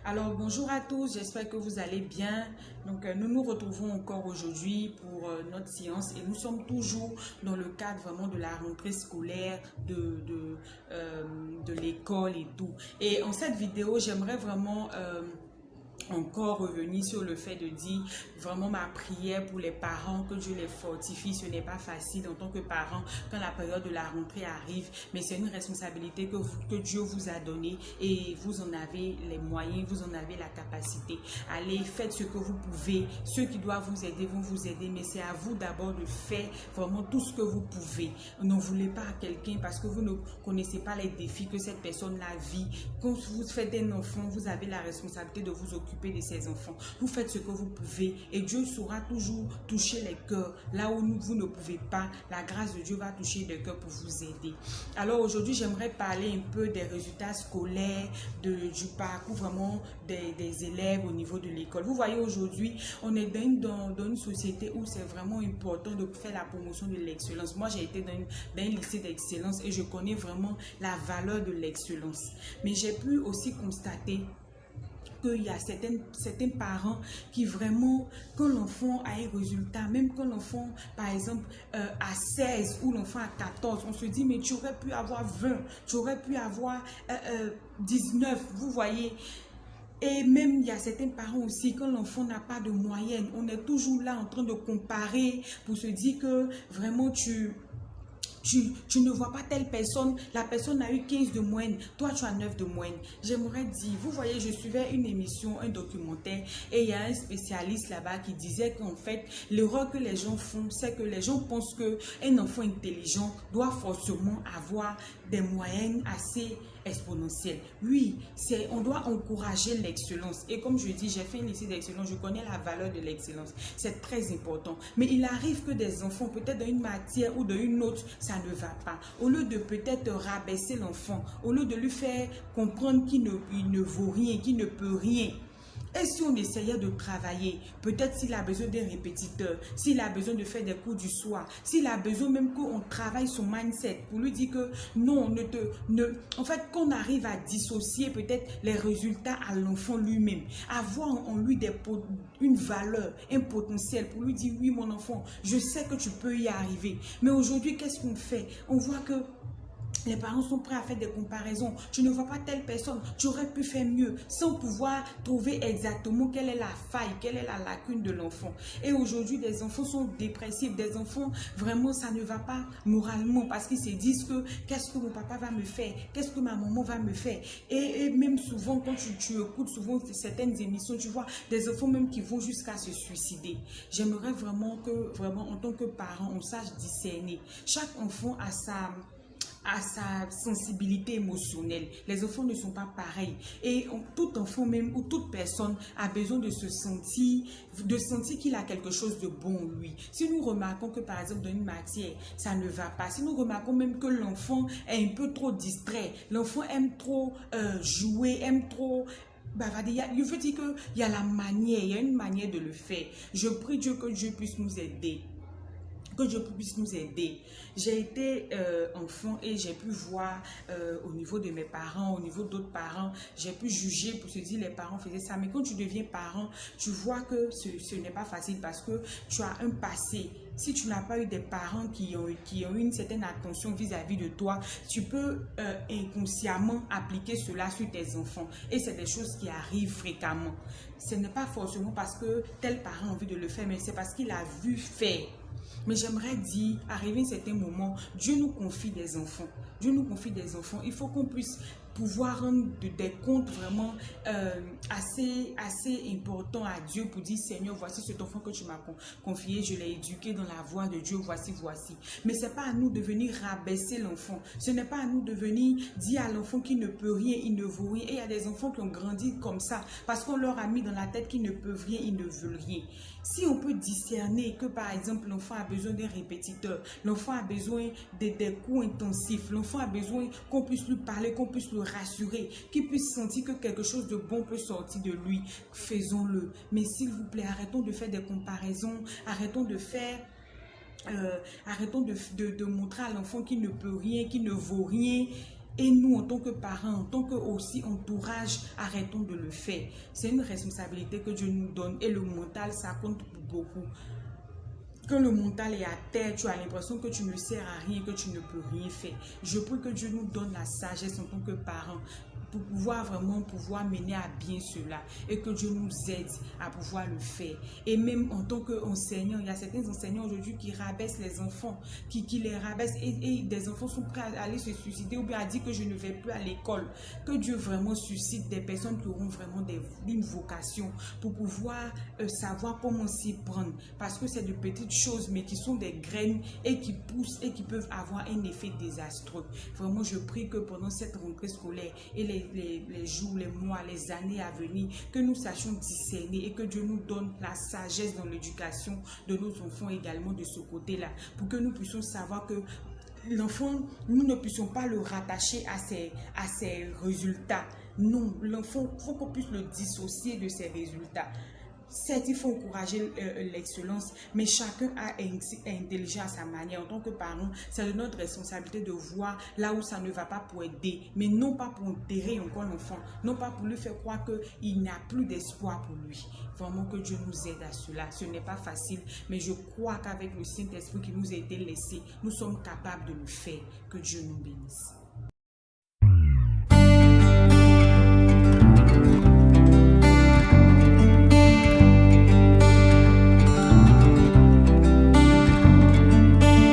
Alors bonjour à tous, j'espère que vous allez bien. Donc nous nous retrouvons encore aujourd'hui pour notre séance et nous sommes toujours dans le cadre vraiment de la rentrée scolaire, de l'école et tout. Et en cette vidéo, j'aimerais vraiment encore revenir sur le fait de dire vraiment ma prière pour les parents, que Dieu les fortifie. Ce n'est pas facile en tant que parent quand la période de la rentrée arrive, mais c'est une responsabilité que Dieu vous a donnée et vous en avez les moyens, vous en avez la capacité. Allez, faites ce que vous pouvez. Ceux qui doivent vous aider vont vous aider, mais c'est à vous d'abord de faire vraiment tout ce que vous pouvez. Ne voulez pas à quelqu'un parce que vous ne connaissez pas les défis que cette personne-là vit. Quand vous faites un enfant, vous avez la responsabilité de vous occuper de ses enfants. Vous faites ce que vous pouvez et Dieu saura toujours toucher les cœurs. Là où vous ne pouvez pas, la grâce de Dieu va toucher les cœurs pour vous aider. Alors aujourd'hui, j'aimerais parler un peu des résultats scolaires, du parcours vraiment des élèves au niveau de l'école. Vous voyez, aujourd'hui, on est dans une société où c'est vraiment important de faire la promotion de l'excellence. Moi, j'ai été dans un lycée d'excellence et je connais vraiment la valeur de l'excellence. Mais j'ai pu aussi constater qu'il y a certains parents qui vraiment, quand l'enfant a un résultat, même quand l'enfant, par exemple, a 16 ou l'enfant a 14, on se dit, mais tu aurais pu avoir 20, tu aurais pu avoir 19, vous voyez. Et même, il y a certains parents aussi, quand l'enfant n'a pas de moyenne, on est toujours là en train de comparer pour se dire que vraiment tu ne vois pas telle personne, la personne a eu 15 de moyenne, toi tu as 9 de moyenne. J'aimerais dire, vous voyez, je suivais une émission, un documentaire, et il y a un spécialiste là-bas qui disait qu'en fait, l'erreur que les gens font, c'est que les gens pensent qu'un enfant intelligent doit forcément avoir des moyennes assez exponentielles. Oui, on doit encourager l'excellence. Et comme je dis, j'ai fait un lycée d'excellence, je connais la valeur de l'excellence. C'est très important. Mais il arrive que des enfants, peut-être dans une matière ou dans une autre, ça ne va pas. Au lieu de peut-être rabaisser l'enfant, au lieu de lui faire comprendre qu'il ne vaut rien, qu'il ne peut rien. Et si on essayait de travailler, peut-être s'il a besoin d'un répétiteur, s'il a besoin de faire des cours du soir, s'il a besoin même qu'on travaille son mindset pour lui dire que non, en fait, qu'on arrive à dissocier peut-être les résultats à l'enfant lui-même, avoir en lui une valeur, un potentiel pour lui dire oui mon enfant, je sais que tu peux y arriver. Mais aujourd'hui, qu'est-ce qu'on fait? On voit que les parents sont prêts à faire des comparaisons. Tu ne vois pas telle personne, tu aurais pu faire mieux, sans pouvoir trouver exactement quelle est la faille, quelle est la lacune de l'enfant. Et aujourd'hui, des enfants sont dépressifs, des enfants, vraiment, ça ne va pas moralement parce qu'ils se disent que qu'est-ce que mon papa va me faire, qu'est-ce que ma maman va me faire. Et même souvent, quand tu écoutes souvent certaines émissions, tu vois des enfants même qui vont jusqu'à se suicider. J'aimerais vraiment que, vraiment, en tant que parent, on sache discerner. Chaque enfant a sa sensibilité émotionnelle. Les enfants ne sont pas pareils. Et tout enfant même ou toute personne a besoin de sentir qu'il a quelque chose de bon en lui. Si nous remarquons que par exemple dans une matière, ça ne va pas. Si nous remarquons même que l'enfant est un peu trop distrait, l'enfant aime trop jouer, aime trop... je veux dire qu'il y a la manière, il y a une manière de le faire. Je prie Dieu que Dieu puisse nous aider. Que Dieu puisse nous aider. J'ai été enfant et j'ai pu voir au niveau de mes parents, au niveau d'autres parents, j'ai pu juger pour se dire les parents faisaient ça. Mais quand tu deviens parent, tu vois que ce n'est pas facile parce que tu as un passé. Si tu n'as pas eu des parents qui ont eu une certaine attention vis-à-vis de toi, tu peux inconsciemment appliquer cela sur tes enfants. Et c'est des choses qui arrivent fréquemment. Ce n'est pas forcément parce que tel parent a envie de le faire, mais c'est parce qu'il a vu faire. Mais j'aimerais dire, arrivé à un certain moment, Dieu nous confie des enfants. Dieu nous confie des enfants. Il faut qu'on puisse pouvoir rendre des comptes vraiment assez importants à Dieu pour dire, Seigneur, voici cet enfant que tu m'as confié, je l'ai éduqué dans la voie de Dieu, voici. Mais ce n'est pas à nous de venir rabaisser l'enfant. Ce n'est pas à nous de venir dire à l'enfant qu'il ne peut rien, il ne vaut rien. Et il y a des enfants qui ont grandi comme ça parce qu'on leur a mis dans la tête qu'ils ne peuvent rien, ils ne veulent rien. Si on peut discerner que par exemple l'enfant a besoin d'un répétiteur, l'enfant a besoin des cours intensifs, l'enfant a besoin qu'on puisse lui parler, qu'on puisse le rassurer, qu'il puisse sentir que quelque chose de bon peut sortir de lui, faisons-le. Mais s'il vous plaît, arrêtons de faire des comparaisons, arrêtons de faire... arrêtons de montrer à l'enfant qu'il ne peut rien, qu'il ne vaut rien. Et nous, en tant que parents, en tant que aussi entourage, arrêtons de le faire. C'est une responsabilité que Dieu nous donne et le mental, ça compte pour beaucoup. Quand le mental est à terre, tu as l'impression que tu ne sers à rien, que tu ne peux rien faire. Je prie que Dieu nous donne la sagesse en tant que parents pour pouvoir mener à bien cela et que Dieu nous aide à pouvoir le faire. Et même en tant qu'enseignant, il y a certains enseignants aujourd'hui qui rabaissent les enfants, qui les rabaissent et des enfants sont prêts à aller se suicider ou bien à dire que je ne vais plus à l'école. Que Dieu vraiment suscite des personnes qui auront vraiment une vocation pour pouvoir savoir comment s'y prendre, parce que c'est de petites choses mais qui sont des graines et qui poussent et qui peuvent avoir un effet désastreux. Vraiment, je prie que pendant cette rentrée scolaire et les jours, les mois, les années à venir, que nous sachions discerner et que Dieu nous donne la sagesse dans l'éducation de nos enfants également de ce côté-là, pour que nous puissions savoir que l'enfant, nous ne puissions pas le rattacher à ses résultats. Non, l'enfant, il faut qu'on puisse le dissocier de ses résultats. Certes, il faut encourager l'excellence, mais chacun a intelligent à sa manière. En tant que parent, c'est de notre responsabilité de voir là où ça ne va pas pour aider, mais non pas pour enterrer encore l'enfant, non pas pour lui faire croire qu'il n'y a plus d'espoir pour lui. Vraiment que Dieu nous aide à cela. Ce n'est pas facile, mais je crois qu'avec le Saint-Esprit qui nous a été laissé, nous sommes capables de le faire. Que Dieu nous bénisse.